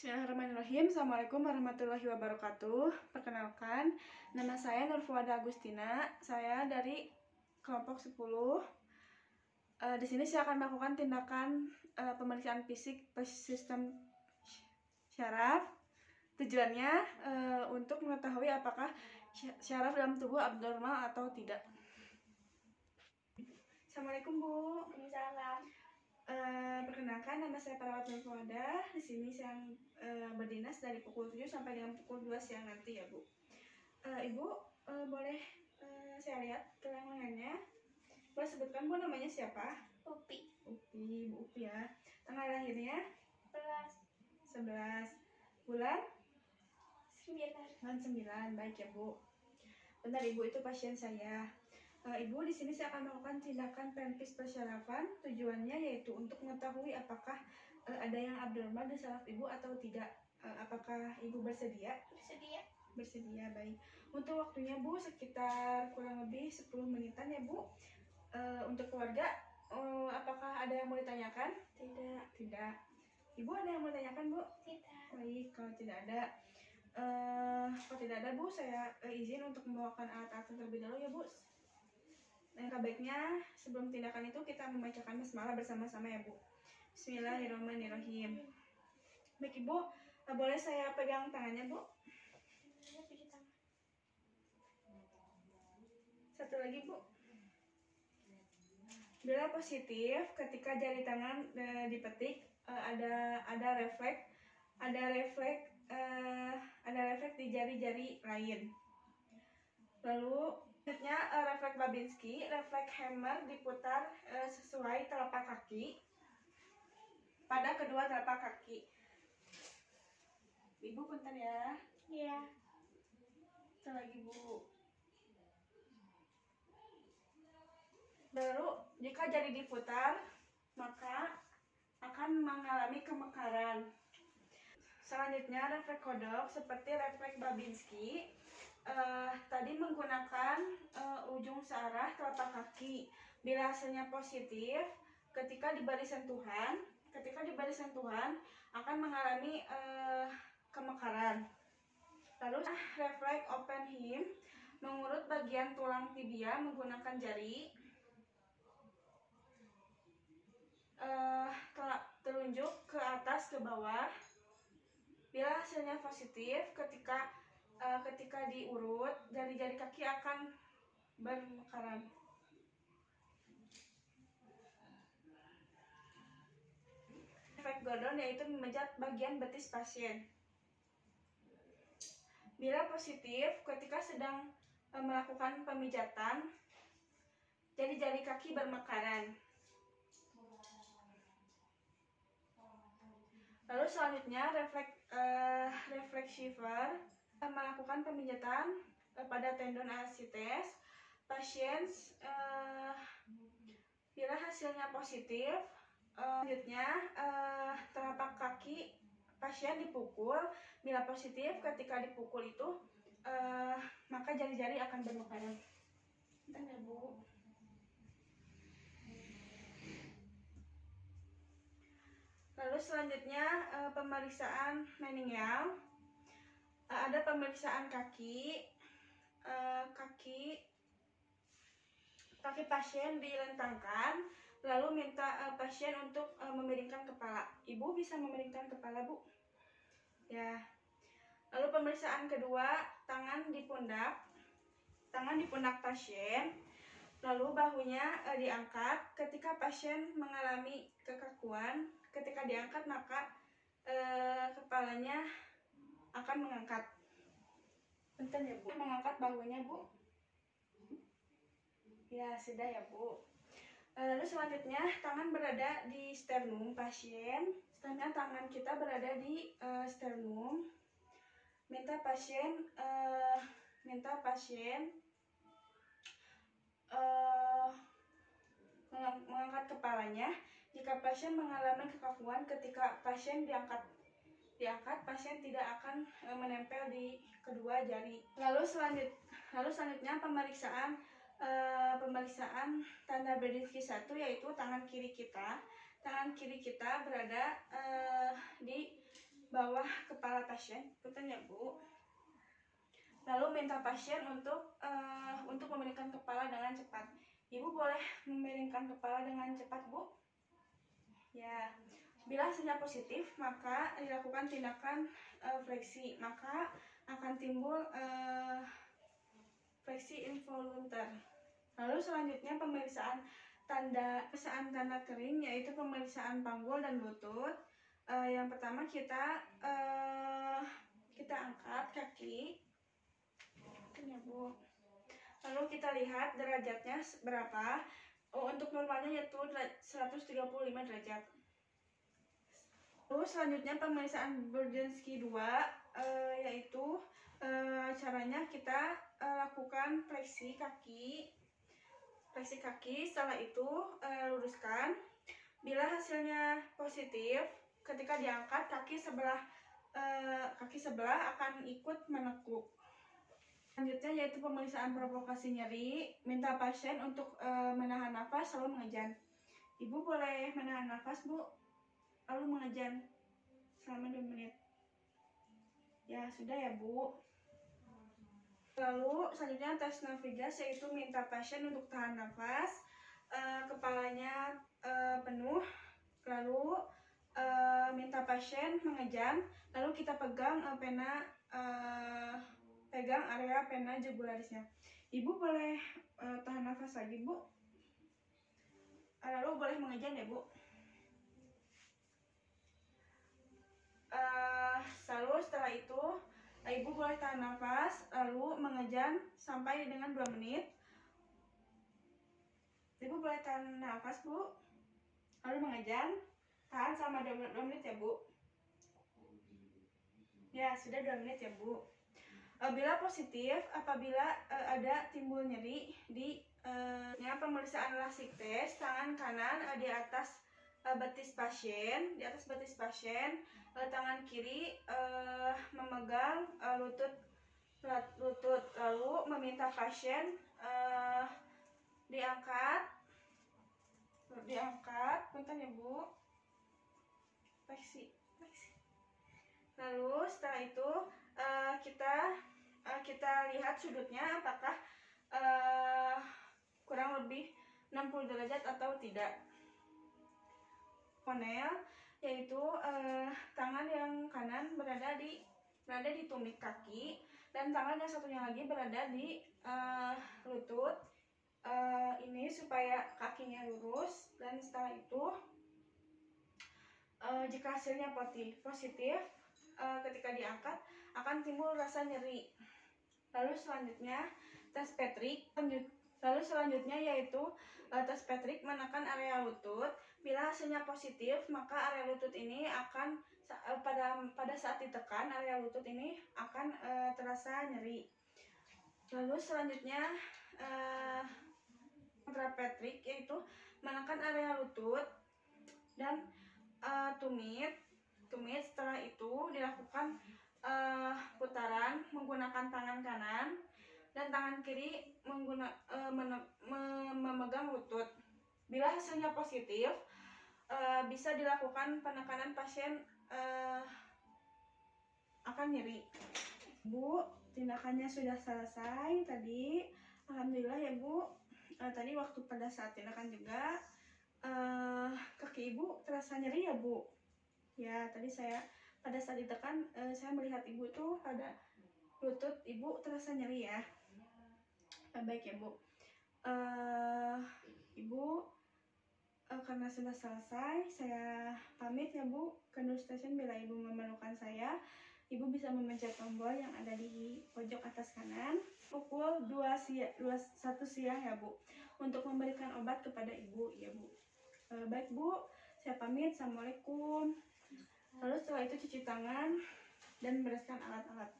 Bismillahirrahmanirrahim. Assalamualaikum warahmatullahi wabarakatuh. Perkenalkan, nama saya Nurfuada Agustina. Saya dari kelompok 10. Di sini saya akan melakukan tindakan pemeriksaan fisik sistem syaraf. Tujuannya untuk mengetahui apakah syaraf dalam tubuh abnormal atau tidak. Assalamualaikum Bu. Waalaikumsalam. Perkenalkan, nama saya Perawat Nurfuada. Di sini saya berdinas dari pukul 7 sampai dengan pukul 2 siang nanti ya Bu. Ibu boleh saya lihat tulang lengannya. Boleh sebutkan Bu namanya siapa? Upi. Upi, Bu Upi ya. Tanggal lahirnya? 11. 11. Bulan? 9. Bulan 9. Baik ya Bu. Benar Ibu, itu pasien saya. Ibu, di sini saya akan melakukan tindakan pelvis persyarafan. Tujuannya yaitu untuk mengetahui apakah ada yang abnormal di saraf Ibu atau tidak. Apakah Ibu bersedia? Bersedia. Bersedia, baik. Untuk waktunya Bu sekitar kurang lebih 10 menitan ya Bu. Untuk keluarga, apakah ada yang mau ditanyakan? Tidak. Tidak. Ibu ada yang mau ditanyakan Bu? Tidak. Baik, kalau tidak ada, Bu, saya izin untuk membawakan alat-alat terlebih dahulu ya Bu. Dan baiknya sebelum tindakan itu kita membacakan basmalah bersama-sama ya Bu. Bismillahirrahmanirrahim. Baik Ibu, boleh saya pegang tangannya Bu? Satu lagi Bu. Bila positif, ketika jari tangan dipetik ada refleks di jari-jari lain. Lalu selanjutnya refleks Babinski, refleks Hammer diputar sesuai telapak kaki pada kedua telapak kaki. Ibu bentar ya. Iya. Satu lagi Bu. Baru jika jari diputar maka akan mengalami kemekaran. Selanjutnya refleks kodok seperti refleks Babinski. Tadi menggunakan ujung searah telapak kaki. Bila hasilnya positif, ketika diberi sentuhan akan mengalami kemekaran. Lalu refleks open hem, mengurut bagian tulang tibia menggunakan jari. Telunjuk ke atas ke bawah. Bila hasilnya positif, ketika diurut, jari-jari kaki akan bermekaran. Efek Gordon yaitu memijat bagian betis pasien. Bila positif, ketika sedang melakukan pemijatan, jari-jari kaki bermekaran. Lalu selanjutnya refleks Shiver melakukan pemijatan pada tendon ascites. Pasien bila hasilnya positif, selanjutnya telapak kaki pasien dipukul. Bila positif, ketika dipukul itu maka jari-jari akan bermekaran. Bentar ya Bu. Lalu selanjutnya pemeriksaan meningeal. Ada pemeriksaan kaki pasien dilentangkan, lalu minta pasien untuk memiringkan kepala. Ibu bisa memiringkan kepala Bu? Ya. Lalu pemeriksaan kedua, tangan di pundak pasien, lalu bahunya diangkat. Ketika pasien mengalami kekakuan, ketika diangkat maka kepalanya akan mengangkat. Bentar ya Bu. Mengangkat bahunya Bu. Ya sudah ya Bu. Lalu selanjutnya tangan berada di sternum pasien. Selanjutnya tangan kita berada di sternum. Minta pasien mengangkat kepalanya. Jika pasien mengalami kekakuan ketika pasien diangkat, pasien tidak akan menempel di kedua jari. Lalu selanjutnya pemeriksaan tanda Babinski 1, yaitu tangan kiri kita. Tangan kiri kita berada di bawah kepala pasien, punten ya Bu. Lalu minta pasien untuk memiringkan kepala dengan cepat. Ibu boleh memiringkan kepala dengan cepat, Bu? Ya. Bila hasilnya positif, maka dilakukan tindakan fleksi, maka akan timbul fleksi involuntar. Lalu selanjutnya pemeriksaan tanda kering, yaitu pemeriksaan panggul dan lutut. Yang pertama kita angkat kaki, ya Bu. Lalu kita lihat derajatnya berapa. Untuk normalnya yaitu 135 derajat. Lalu selanjutnya pemeriksaan Burzynski 2, yaitu caranya kita lakukan fleksi kaki. Setelah itu luruskan. Bila hasilnya positif, ketika diangkat kaki sebelah akan ikut menekuk. Selanjutnya yaitu pemeriksaan provokasi nyeri. Minta pasien untuk menahan nafas lalu mengejan. Ibu boleh menahan nafas, Bu, lalu mengejan selama 2 menit. Ya, sudah ya, Bu. Lalu selanjutnya tes navigas, yaitu minta pasien untuk tahan nafas, kepalanya penuh, lalu minta pasien mengejan, lalu kita pegang area pena jugularisnya. Ibu boleh tahan nafas lagi, Bu. Lalu boleh mengejan ya, Bu. Lalu setelah itu Ibu boleh tahan nafas lalu mengejan sampai dengan 2 menit. Ibu boleh tahan nafas, Bu, lalu mengejan, tahan selama 2 menit ya, Bu. Ya, sudah 2 menit ya, Bu. Bila positif, apabila ada timbul nyeri di pemeriksaan lasik tes, tangan kanan di atas betis pasien, tangan kiri memegang lutut, lalu meminta pasien diangkat, punten ya, Bu. Fleksi. Lalu setelah itu kita lihat sudutnya apakah kurang lebih 60 derajat atau tidak. Konel, yaitu tangan yang kanan berada di tumit kaki dan tangan yang satunya lagi berada di lutut. Ini supaya kakinya lurus, dan setelah itu jika hasilnya positif, ketika diangkat akan timbul rasa nyeri. Lalu selanjutnya tes Patrick. Yaitu tes Patrick menekan area lutut. Bila hasilnya positif, maka area lutut ini akan pada saat ditekan, area lutut ini akan terasa nyeri. Lalu selanjutnya kontra Patrick, yaitu menekan area lutut dan tumit. Setelah itu dilakukan putaran menggunakan tangan kanan dan tangan kiri memegang lutut. Bila hasilnya positif, bisa dilakukan penekanan, pasien akan nyeri. Bu, tindakannya sudah selesai tadi. Alhamdulillah ya, Bu. Tadi waktu pada saat tindakan juga kaki Ibu terasa nyeri ya, Bu. Ya, tadi saya pada saat ditekan saya melihat Ibu tuh pada lutut Ibu terasa nyeri ya. Baik ya, Bu. Ibu karena sudah selesai, saya pamit ya, Bu. Ke Nur Station. Bila Ibu memerlukan saya, Ibu bisa memencet tombol yang ada di pojok atas kanan. Pukul 1 siang ya, Bu, untuk memberikan obat kepada Ibu ya, Bu. Baik, Bu, saya pamit. Assalamualaikum. Lalu setelah itu cuci tangan dan membereskan alat-alat.